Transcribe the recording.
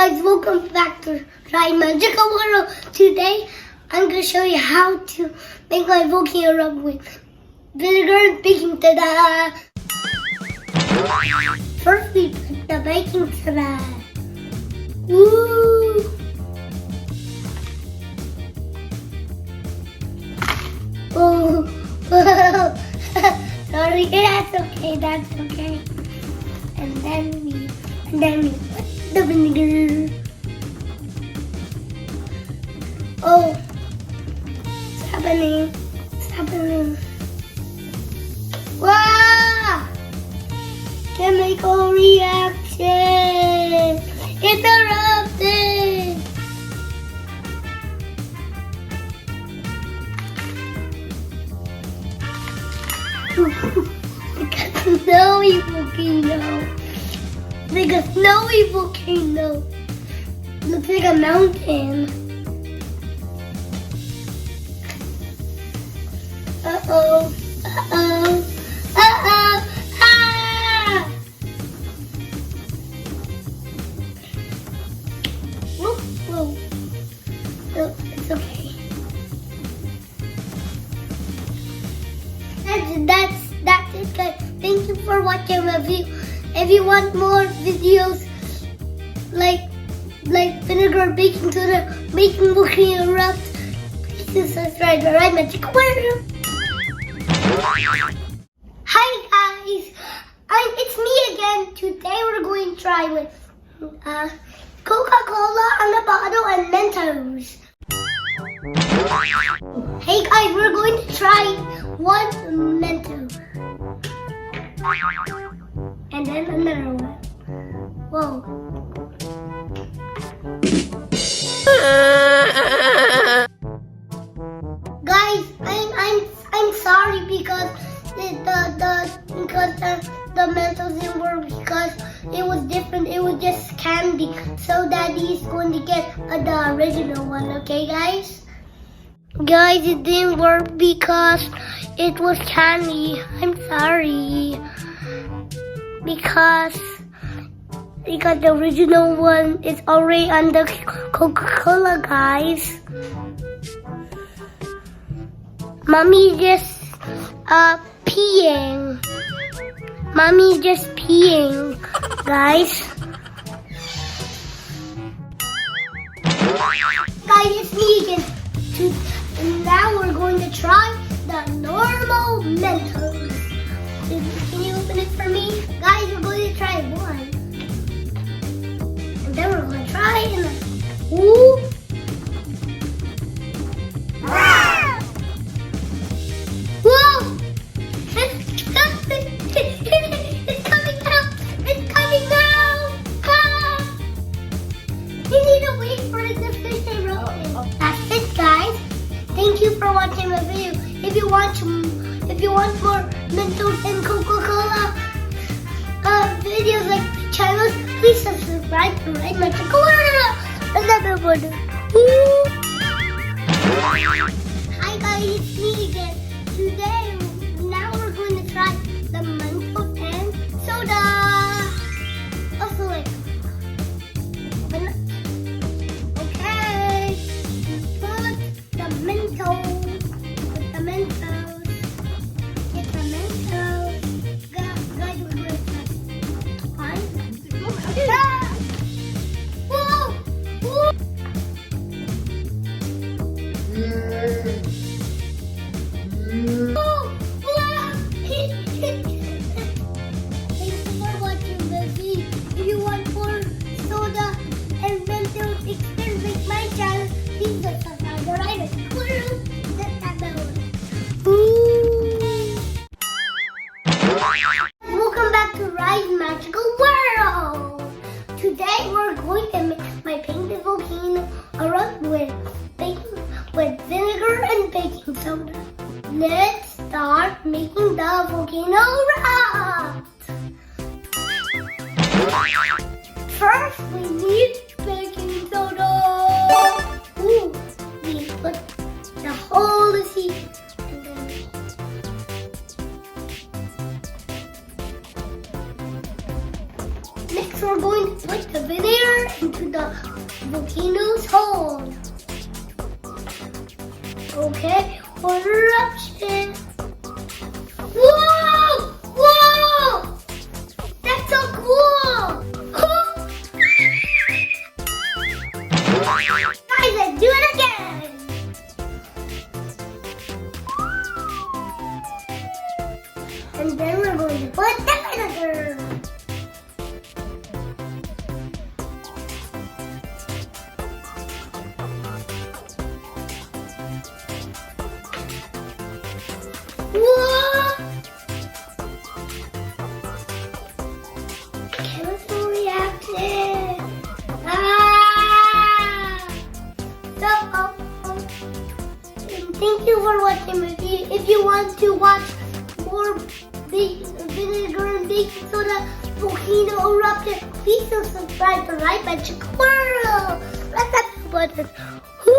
guys, welcome back to Try Magical World. Today, I'm going to show you how to make my volcano erupt with vinegar and baking soda. First, we put the baking soda. Woo! Oh, sorry, that's okay. And then we put the vinegar. Oh, it's happening. Wow! Chemical reaction. It's erupting. Like a snowy volcano. Looks like a mountain. Uh-oh. Ah! Whoa. Oh, it's okay. That's it, guys. Thank you for watching my video. If you want more videos like vinegar, baking soda, making volcano erupt, please subscribe to Right Magic World. Hi guys, it's me again. Today we're going to try with Coca-Cola on the bottle and Mentos. Hey guys, we're going to try one Mentos. And then another one. Whoa. Guys, I'm sorry because the Mentos didn't work because it was different. It was just candy. So Daddy is going to get the original one, okay guys? Guys, it didn't work because it was candy. I'm sorry. Because the original one is already on the Coca-Cola, guys. Mommy's just peeing. Mommy's just peeing, guys. Guys, it's me again. And now we're going to try the normal Mentos. Can you open it for me? Guys, we're going to try one. And then we're going to try another. Ooh. Ah! Whoa! It's coming out! Ah! We need to wait for it to finish erupting. That's it, guys. Thank you for watching my video. If you want more Mentos and Coca-Cola videos like channels, please subscribe to Right Magic World. Another one. Hi guys, it's me again. Today, now we're going to try the Mentos and soda. Also like, okay, put the Mentos. Welcome back to Rise Magical World! Today we're going to make my painted volcano erupt with vinegar and baking soda. Let's start making the volcano erupt! First we need baking soda. Ooh, we put the whole seed. Next, we're going to put the vinegar into the volcanoes hold. Okay, water eruption. Whoa! Whoa! That's so cool! Guys, let's do it again! And then we're going to put the vinegar. Whoa! Chemical reaction. Ah! And thank you for watching. If you want to watch more vinegar and baking soda volcano eruption, please subscribe to Right Magic World. Press that button. Woo!